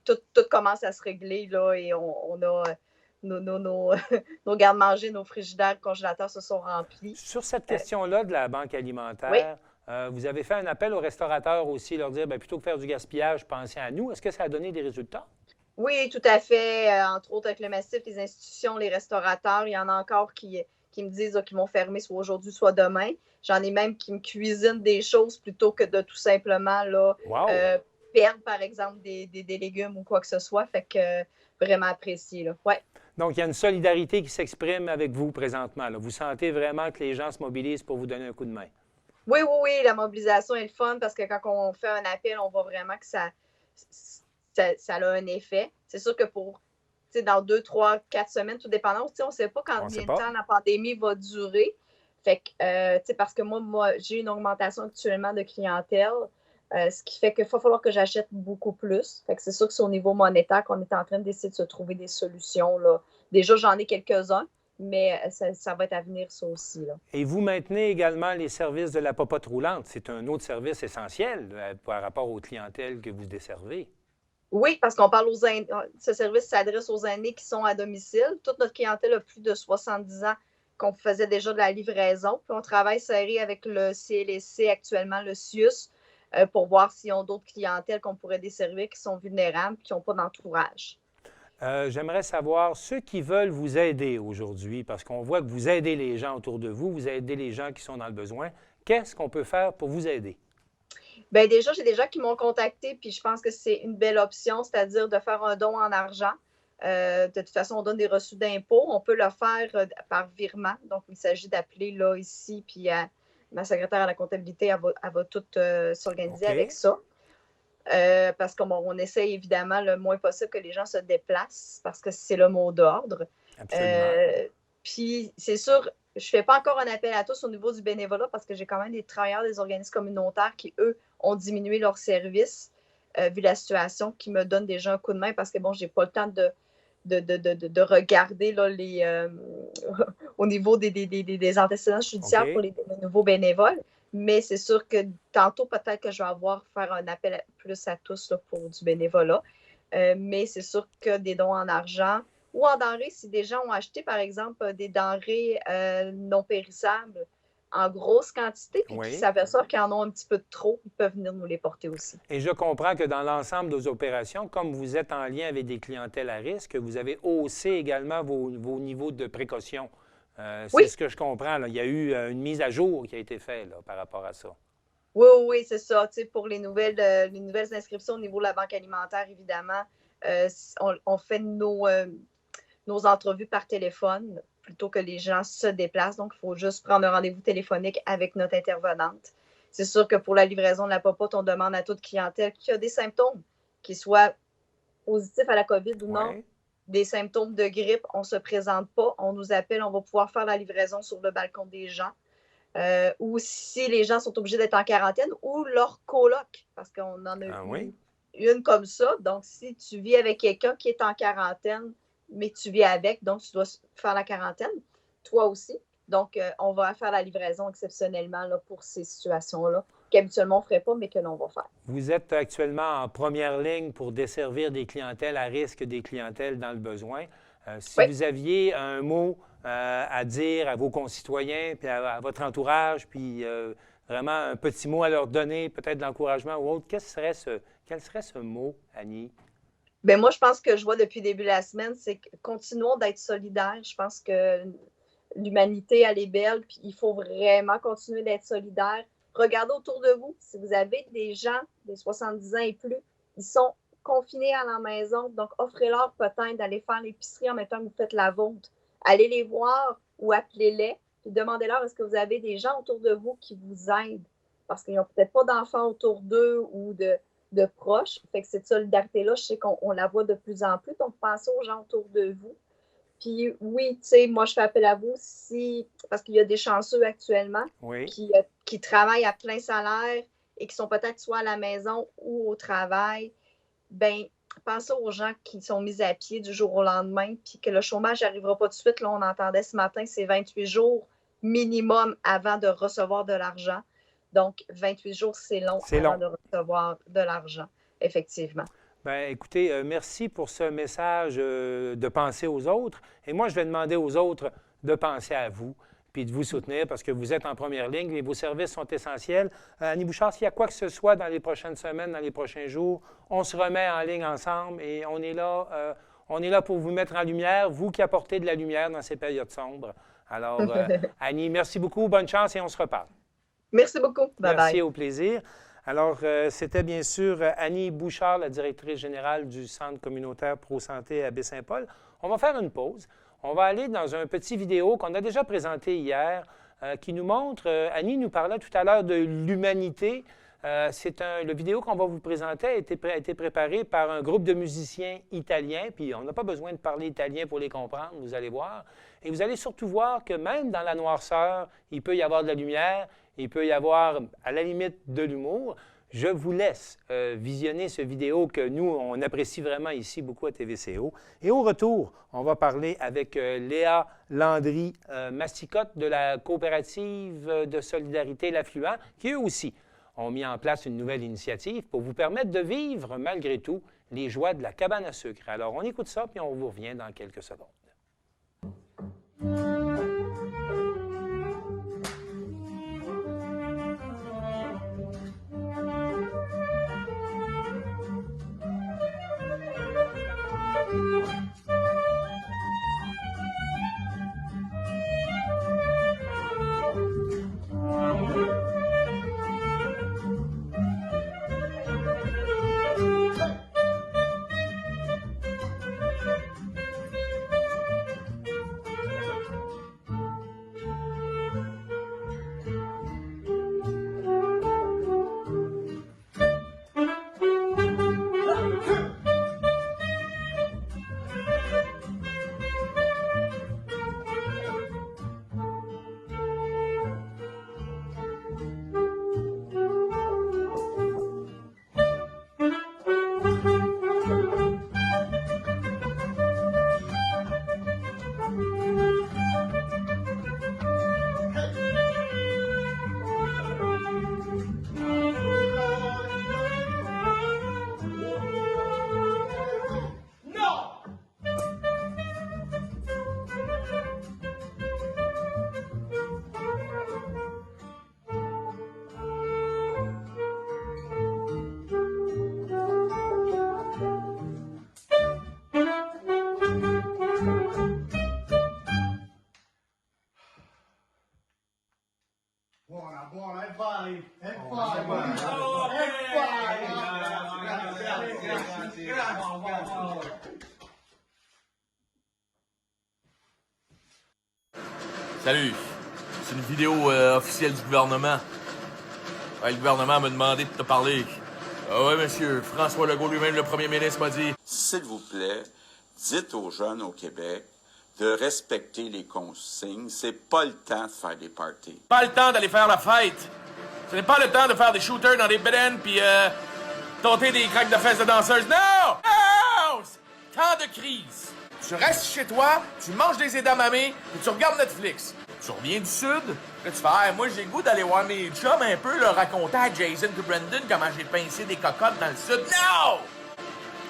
tout commence à se régler là, et on a nos garde-manger, nos frigidaires, congélateurs se sont remplis. Sur cette question-là de la banque alimentaire, vous avez fait un appel aux restaurateurs aussi, leur dire, bien, plutôt que faire du gaspillage, pensez à nous. Est-ce que ça a donné des résultats? Oui, tout à fait. Entre autres, avec le massif, les institutions, les restaurateurs, il y en a encore qui me disent qu'ils vont fermer soit aujourd'hui, soit demain. J'en ai même qui me cuisinent des choses plutôt que de tout simplement là, perdre, par exemple, des légumes ou quoi que ce soit. Fait que vraiment apprécié. Là. Ouais. Donc, il y a une solidarité qui s'exprime avec vous présentement. Là. Vous sentez vraiment que les gens se mobilisent pour vous donner un coup de main? Oui, la mobilisation est le fun parce que quand on fait un appel, on voit vraiment que ça a un effet. C'est sûr que dans 2, 3, 4 semaines, tout dépendant, on ne sait pas combien de temps la pandémie va durer. Fait que, parce que moi, j'ai une augmentation actuellement de clientèle, ce qui fait qu'il va falloir que j'achète beaucoup plus. Fait que c'est sûr que c'est au niveau monétaire qu'on est en train d'essayer de se trouver des solutions. Là. Déjà, j'en ai quelques-uns, mais ça va être à venir, ça aussi. Là. Et vous maintenez également les services de la popote roulante. C'est un autre service essentiel par rapport aux clientèles que vous desservez. Oui, parce qu'on parle aux aînés. Ce service s'adresse aux aînés qui sont à domicile. Toute notre clientèle a plus de 70 ans qu'on faisait déjà de la livraison. Puis on travaille serré avec le CLSC actuellement, le CIUS, pour voir s'ils ont d'autres clientèles qu'on pourrait desservir qui sont vulnérables et qui n'ont pas d'entourage. J'aimerais savoir ceux qui veulent vous aider aujourd'hui, parce qu'on voit que vous aidez les gens autour de vous, vous aidez les gens qui sont dans le besoin. Qu'est-ce qu'on peut faire pour vous aider? Bien, déjà, j'ai des gens qui m'ont contacté, puis je pense que c'est une belle option, c'est-à-dire de faire un don en argent. De toute façon, on donne des reçus d'impôts. On peut le faire par virement. Donc, il s'agit d'appeler là, ici, puis ma secrétaire à la comptabilité, elle va tout s'organiser avec ça. Parce qu'on essaie évidemment le moins possible que les gens se déplacent, parce que c'est le mot d'ordre. Puis, c'est sûr, je ne fais pas encore un appel à tous au niveau du bénévolat parce que j'ai quand même des travailleurs des organismes communautaires qui, eux, ont diminué leurs services vu la situation, qui me donnent déjà un coup de main parce que, bon, je n'ai pas le temps de regarder là, au niveau des antécédents judiciaires pour les nouveaux bénévoles. Mais c'est sûr que tantôt, peut-être que je vais faire un appel plus à tous là, pour du bénévolat. Mais c'est sûr que des dons en argent ou en denrées, si des gens ont acheté, par exemple, des denrées non périssables en grosse quantité, puis qui s'aperçoivent qu'ils en ont un petit peu de trop, ils peuvent venir nous les porter aussi. Et je comprends que dans l'ensemble de vos opérations, comme vous êtes en lien avec des clientèles à risque, vous avez haussé également vos niveaux de précaution. C'est ce que je comprends. Là. Il y a eu une mise à jour qui a été faite là, par rapport à ça. Oui, c'est ça. Tu sais, pour les nouvelles inscriptions au niveau de la banque alimentaire, évidemment, on fait nos entrevues par téléphone plutôt que les gens se déplacent. Donc, il faut juste prendre un rendez-vous téléphonique avec notre intervenante. C'est sûr que pour la livraison de la popote, on demande à toute clientèle qui a des symptômes, qu'ils soient positifs à la COVID ou non, des symptômes de grippe, on ne se présente pas, on nous appelle, on va pouvoir faire la livraison sur le balcon des gens. Ou si les gens sont obligés d'être en quarantaine, ou leur coloc, parce qu'on en a une comme ça. Donc, si tu vis avec quelqu'un qui est en quarantaine, mais tu vis avec, donc tu dois faire la quarantaine, toi aussi. Donc, on va faire la livraison exceptionnellement là, pour ces situations-là, qu'habituellement on ne ferait pas, mais que l'on va faire. Vous êtes actuellement en première ligne pour desservir des clientèles à risque, des clientèles dans le besoin. Si vous aviez un mot à dire à vos concitoyens, puis à votre entourage, puis vraiment un petit mot à leur donner, peut-être d'encouragement ou autre, quel serait ce mot, Annie? Bien, moi, je pense que je vois depuis le début de la semaine, c'est que continuons d'être solidaires. Je pense que l'humanité, elle est belle, puis il faut vraiment continuer d'être solidaires. Regardez autour de vous. Si vous avez des gens de 70 ans et plus, ils sont confinés à la maison, donc offrez-leur peut-être d'aller faire l'épicerie en même temps que vous faites la vôtre. Allez les voir ou appelez-les, puis demandez-leur est-ce que vous avez des gens autour de vous qui vous aident, parce qu'ils n'ont peut-être pas d'enfants autour d'eux ou de de proche. Fait que cette solidarité-là, je sais qu'on la voit de plus en plus. Donc, pensez aux gens autour de vous. Puis oui, tu sais, moi, je fais appel à vous parce qu'il y a des chanceux actuellement qui travaillent à plein salaire et qui sont peut-être soit à la maison ou au travail. Bien, pensez aux gens qui sont mis à pied du jour au lendemain, puis que le chômage n'arrivera pas tout de suite. Là, on entendait ce matin, c'est 28 jours minimum avant de recevoir de l'argent. Donc, 28 jours, c'est long avant de recevoir de l'argent, effectivement. Bien, écoutez, merci pour ce message de penser aux autres. Et moi, je vais demander aux autres de penser à vous puis de vous soutenir parce que vous êtes en première ligne et vos services sont essentiels. Annie Bouchard, s'il y a quoi que ce soit dans les prochaines semaines, dans les prochains jours, on se remet en ligne ensemble et on est là pour vous mettre en lumière, vous qui apportez de la lumière dans ces périodes sombres. Alors, Annie, merci beaucoup, bonne chance et on se reparle. Merci beaucoup. Bye-bye. Merci, au plaisir. Alors, c'était bien sûr Annie Bouchard, la directrice générale du Centre communautaire Pro-Santé à Baie-Saint-Paul. On va faire une pause. On va aller dans un petit vidéo qu'on a déjà présenté hier, qui nous montre, Annie nous parlait tout à l'heure de l'humanité. Le vidéo qu'on va vous présenter a été préparé par un groupe de musiciens italiens, puis on n'a pas besoin de parler italien pour les comprendre, vous allez voir. Et vous allez surtout voir que même dans la noirceur, il peut y avoir de la lumière, il peut y avoir, à la limite, de l'humour. Je vous laisse visionner ce vidéo que nous, on apprécie vraiment ici beaucoup à TVCO. Et au retour, on va parler avec Léa Landry-Masticotte de la coopérative de solidarité L'Affluent, qui eux aussi ont mis en place une nouvelle initiative pour vous permettre de vivre, malgré tout, les joies de la cabane à sucre. Alors, on écoute ça, puis on vous revient dans quelques secondes. Salut, c'est une vidéo officielle du gouvernement. Ouais, le gouvernement m'a demandé de te parler. Ah ouais, monsieur, François Legault lui-même, le premier ministre, m'a dit... S'il vous plaît, dites aux jeunes au Québec de respecter les consignes. C'est pas le temps de faire des parties. Pas le temps d'aller faire la fête. Ce n'est pas le temps de faire des shooters dans des bedaines puis tenter des craques de fesses de danseuses. Non! Non! Temps de crise. Tu restes chez toi, tu manges des edamame et tu regardes Netflix. Tu reviens du Sud, là tu fais moi j'ai le goût d'aller voir mes chums un peu leur raconter à Jason et Brendan comment j'ai pincé des cocottes dans le Sud. Non!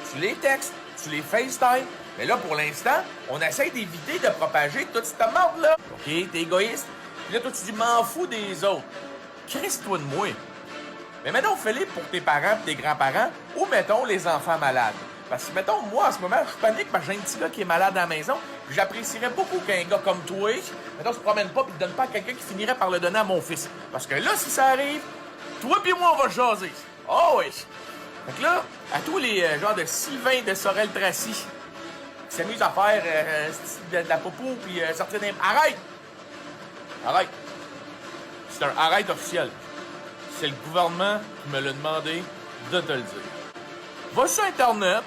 Tu les textes, tu les FaceTime, mais là pour l'instant, on essaie d'éviter de propager toute cette merde-là. OK, t'es égoïste. Puis là toi tu dis m'en fous des autres. Crisse-toi de moi. Mais mettons Philippe pour tes parents et tes grands-parents ou mettons les enfants malades. Parce que, mettons, moi, en ce moment, je panique parce que j'ai un petit gars qui est malade à la maison. Puis j'apprécierais beaucoup qu'un gars comme toi, mettons, se promène pas puis ne donne pas à quelqu'un qui finirait par le donner à mon fils. Parce que là, si ça arrive, toi puis moi, on va jaser. Oh oui! Fait que là, à tous les genres de Sylvain de Sorel-Tracy qui s'amusent à faire de la popo puis sortir des... Arrête! Arrête! C'est un arrête officiel. C'est le gouvernement qui me l'a demandé de te le dire. Va sur Internet,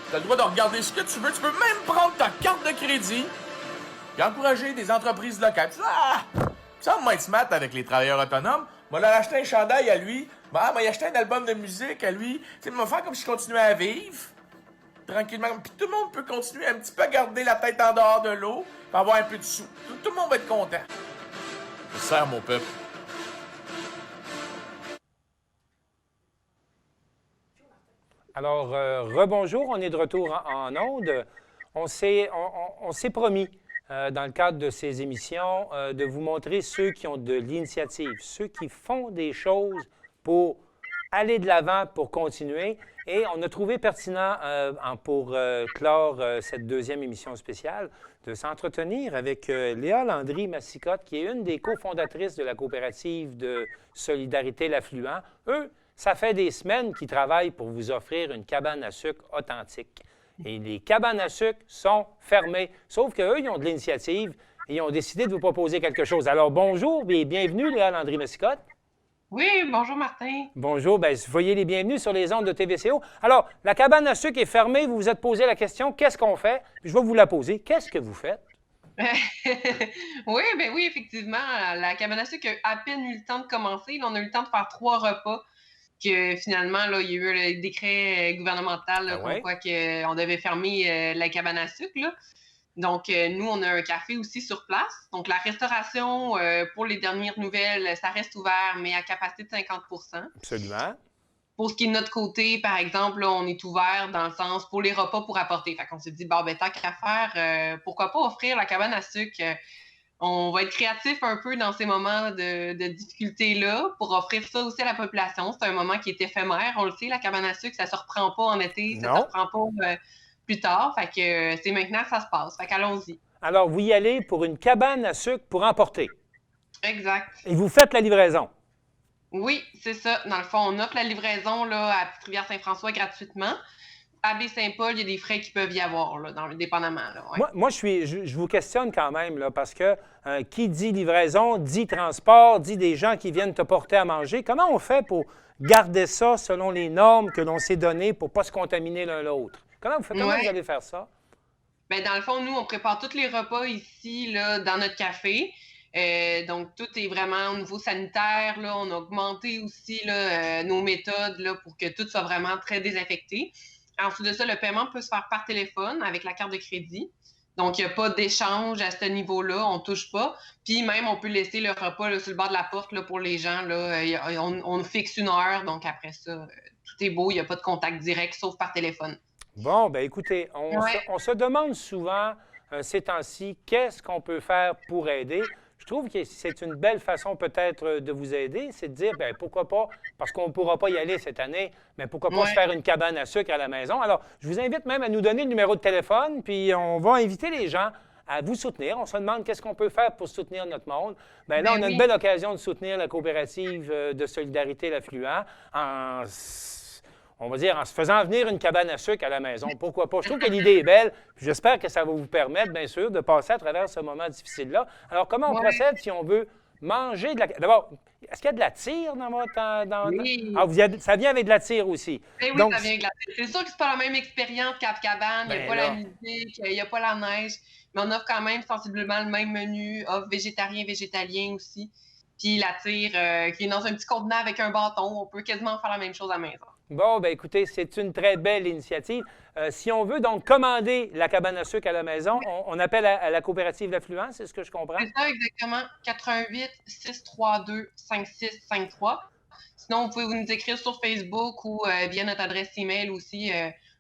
tu as le droit de regarder ce que tu veux, tu peux même prendre ta carte de crédit et encourager des entreprises locales. Tu dis, ça va être smart avec les travailleurs autonomes. Moi, leur acheter un chandail à lui, m'a acheté un album de musique à lui. Tu sais, m'a faire comme si je continuais à vivre, tranquillement. Puis tout le monde peut continuer un petit peu à garder la tête en dehors de l'eau, puis avoir un peu de sous. Tout le monde va être content. Je sers mon peuple. Alors, rebonjour, on est de retour en ondes. On s'est promis, dans le cadre de ces émissions, de vous montrer ceux qui ont de l'initiative, ceux qui font des choses pour aller de l'avant, pour continuer. Et on a trouvé pertinent, pour clore cette deuxième émission spéciale, de s'entretenir avec Léa Landry-Massicotte, qui est une des cofondatrices de la coopérative de solidarité L'Affluent. Eux, ça fait des semaines qu'ils travaillent pour vous offrir une cabane à sucre authentique. Et les cabanes à sucre sont fermées. Sauf qu'eux, ils ont de l'initiative et ils ont décidé de vous proposer quelque chose. Alors, bonjour et bienvenue, Léa Landry-Massicotte. Oui, bonjour Martin. Bonjour, bien, soyez les bienvenus sur les ondes de TVCO. Alors, la cabane à sucre est fermée, vous vous êtes posé la question, qu'est-ce qu'on fait? Puis je vais vous la poser. Qu'est-ce que vous faites? Oui, effectivement, la cabane à sucre a à peine eu le temps de commencer. Là, on a eu le temps de faire 3 repas. Que finalement, là, il y a eu le décret gouvernemental là, comme quoi on devait fermer la cabane à sucre. Là. Donc, nous, on a un café aussi sur place. Donc, la restauration, pour les dernières nouvelles, ça reste ouvert, mais à capacité de 50 %. Absolument. Pour ce qui est de notre côté, par exemple, là, on est ouvert dans le sens pour les repas pour apporter. Fait qu'on s'est dit, bon, ben, tant qu'à faire, pourquoi pas offrir la cabane à sucre? On va être créatif un peu dans ces moments de difficulté-là pour offrir ça aussi à la population. C'est un moment qui est éphémère. On le sait, la cabane à sucre, ça ne se reprend pas en été, ça ne se reprend pas plus tard. Fait que c'est maintenant que ça se passe. Fait qu'allons-y. Alors, vous y allez pour une cabane à sucre pour emporter. Exact. Et vous faites la livraison. Oui, c'est ça. Dans le fond, on offre la livraison là, à Petite-Rivière-Saint-François gratuitement. À Baie-Saint-Paul, il y a des frais qui peuvent y avoir, là, dépendamment. Là, ouais. Moi je vous questionne quand même, là, parce que qui dit livraison, dit transport, dit des gens qui viennent te porter à manger. Comment on fait pour garder ça selon les normes que l'on s'est données pour ne pas se contaminer l'un l'autre? Comment vous allez faire ça? Bien, dans le fond, nous, on prépare tous les repas ici, là, dans notre café. Donc, tout est vraiment au niveau sanitaire. Là, on a augmenté aussi là, nos méthodes là, pour que tout soit vraiment très désinfecté. Ensuite de ça, le paiement peut se faire par téléphone avec la carte de crédit. Donc, il n'y a pas d'échange à ce niveau-là. On ne touche pas. Puis même, on peut laisser le repas là, sur le bord de la porte là, pour les gens. Là. On fixe une heure. Donc, après ça, tout est beau. Il n'y a pas de contact direct, sauf par téléphone. Bon, bien écoutez, on se demande souvent ces temps-ci, qu'est-ce qu'on peut faire pour aider? Je trouve que c'est une belle façon peut-être de vous aider, c'est de dire, bien, pourquoi pas, parce qu'on ne pourra pas y aller cette année, mais pourquoi pas se faire une cabane à sucre à la maison. Alors, je vous invite même à nous donner le numéro de téléphone, puis on va inviter les gens à vous soutenir. On se demande qu'est-ce qu'on peut faire pour soutenir notre monde. Bien là, on a une belle occasion de soutenir la coopérative de solidarité L'Affluent on va dire, en se faisant venir une cabane à sucre à la maison. Pourquoi pas? Je trouve que l'idée est belle. J'espère que ça va vous permettre, bien sûr, de passer à travers ce moment difficile-là. Alors, comment on procède si on veut manger de la... D'abord, est-ce qu'il y a de la tire dans votre... Oui. Ça vient avec de la tire aussi. Oui, donc, ça vient avec de la tire. C'est sûr que c'est pas la même expérience qu'à Cabane. Il n'y a pas la musique, il n'y a pas la neige. Mais on offre quand même sensiblement le même menu. Offre végétarien, végétalien aussi. Puis la tire qui est dans un petit contenant avec un bâton. On peut quasiment faire la même chose à la maison. Bon, bien écoutez, c'est une très belle initiative. Si on veut donc commander la cabane à sucre à la maison, on appelle à la coopérative L'Affluent, c'est ce que je comprends? C'est ça, exactement. 88-632-5653. Sinon, vous pouvez nous écrire sur Facebook ou via notre adresse email aussi.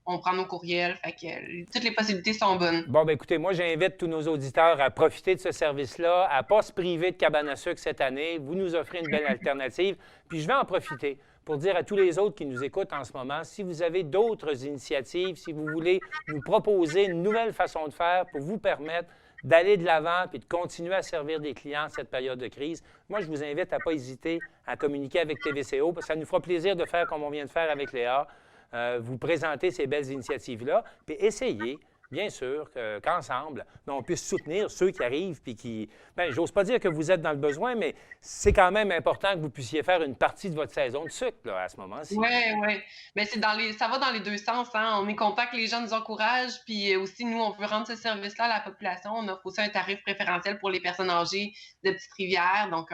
On prend nos courriels. Fait que toutes les possibilités sont bonnes. Bon, bien écoutez, moi, j'invite tous nos auditeurs à profiter de ce service-là, à ne pas se priver de cabane à sucre cette année. Vous nous offrez une belle alternative. Puis je vais en profiter pour dire à tous les autres qui nous écoutent en ce moment, si vous avez d'autres initiatives, si vous voulez nous proposer une nouvelle façon de faire pour vous permettre d'aller de l'avant et de continuer à servir des clients en cette période de crise, moi, je vous invite à ne pas hésiter à communiquer avec TVCO parce que ça nous fera plaisir de faire comme on vient de faire avec Léa, vous présenter ces belles initiatives-là, puis essayez bien sûr, qu'ensemble, on puisse soutenir ceux qui arrivent puis qui... Bien, j'ose pas dire que vous êtes dans le besoin, mais c'est quand même important que vous puissiez faire une partie de votre saison de sucre là, à ce moment-ci. Oui, oui. Mais ça va dans les deux sens. Hein. On est content que les gens nous encouragent, puis aussi, nous, on veut rendre ce service-là à la population. On offre aussi un tarif préférentiel pour les personnes âgées de Petite-Rivière. Donc,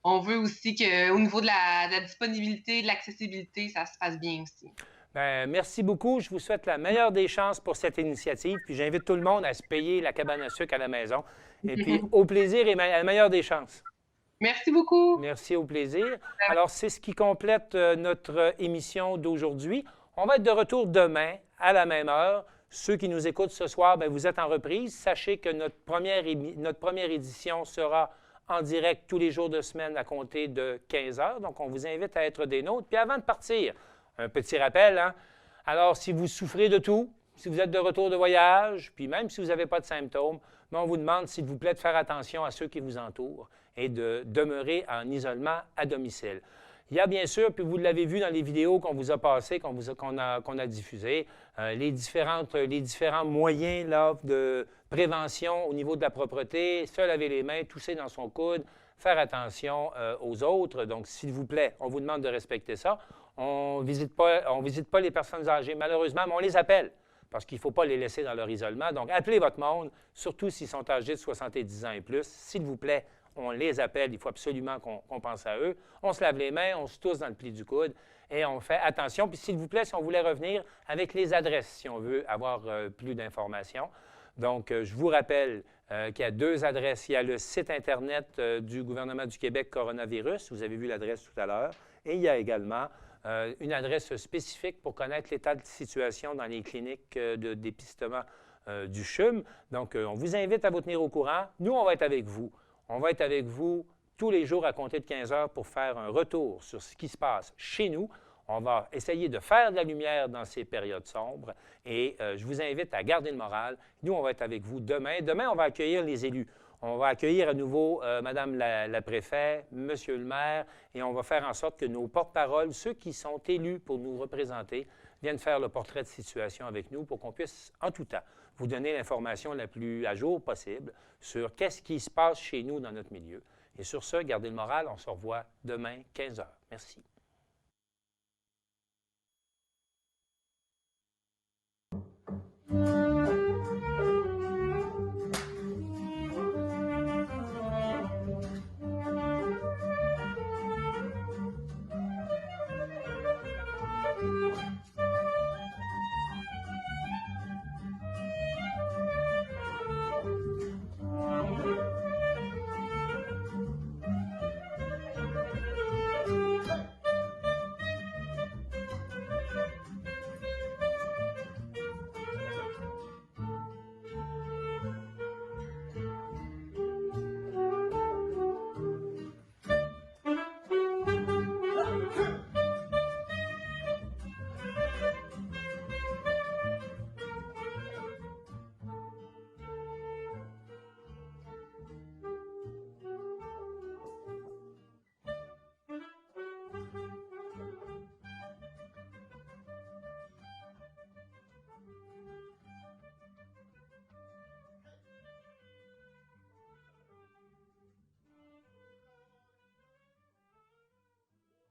on veut aussi qu'au niveau de la disponibilité, de l'accessibilité, ça se fasse bien aussi. Bien, merci beaucoup. Je vous souhaite la meilleure des chances pour cette initiative. Puis j'invite tout le monde à se payer la cabane à sucre à la maison. Et puis, au plaisir et à la meilleure des chances. Merci beaucoup. Merci, au plaisir. Alors, c'est ce qui complète notre émission d'aujourd'hui. On va être de retour demain à la même heure. Ceux qui nous écoutent ce soir, bien, vous êtes en reprise. Sachez que notre première édition sera en direct tous les jours de semaine à compter de 15 heures. Donc, on vous invite à être des nôtres. Puis avant de partir, un petit rappel, hein? Alors, si vous souffrez de tout, si vous êtes de retour de voyage, puis même si vous n'avez pas de symptômes, mais on vous demande, s'il vous plaît, de faire attention à ceux qui vous entourent et de demeurer en isolement à domicile. Il y a bien sûr, puis vous l'avez vu dans les vidéos qu'on vous a passées, qu'on a diffusées, les différents moyens là, de prévention au niveau de la propreté, se laver les mains, tousser dans son coude, faire attention aux autres. Donc, s'il vous plaît, on vous demande de respecter ça. On ne visite pas les personnes âgées, malheureusement, mais on les appelle parce qu'il ne faut pas les laisser dans leur isolement. Donc, appelez votre monde, surtout s'ils sont âgés de 70 ans et plus. S'il vous plaît, on les appelle. Il faut absolument qu'on pense à eux. On se lave les mains, on se tousse dans le pli du coude et on fait attention. Puis, s'il vous plaît, si on voulait revenir avec les adresses, si on veut avoir plus d'informations. Donc, je vous rappelle qu'il y a 2 adresses. Il y a le site Internet du gouvernement du Québec Coronavirus. Vous avez vu l'adresse tout à l'heure. Et il y a également une adresse spécifique pour connaître l'état de situation dans les cliniques de dépistement du CHUM. Donc, on vous invite à vous tenir au courant. Nous, on va être avec vous. On va être avec vous tous les jours à compter de 15 heures pour faire un retour sur ce qui se passe chez nous. On va essayer de faire de la lumière dans ces périodes sombres et je vous invite à garder le moral. Nous, on va être avec vous demain. Demain, on va accueillir les élus. On va accueillir à nouveau Madame la préfète, Monsieur le maire, et on va faire en sorte que nos porte-paroles, ceux qui sont élus pour nous représenter, viennent faire le portrait de situation avec nous pour qu'on puisse, en tout temps, vous donner l'information la plus à jour possible sur qu'est-ce qui se passe chez nous dans notre milieu. Et sur ce, gardez le moral. On se revoit demain, 15 heures. Merci.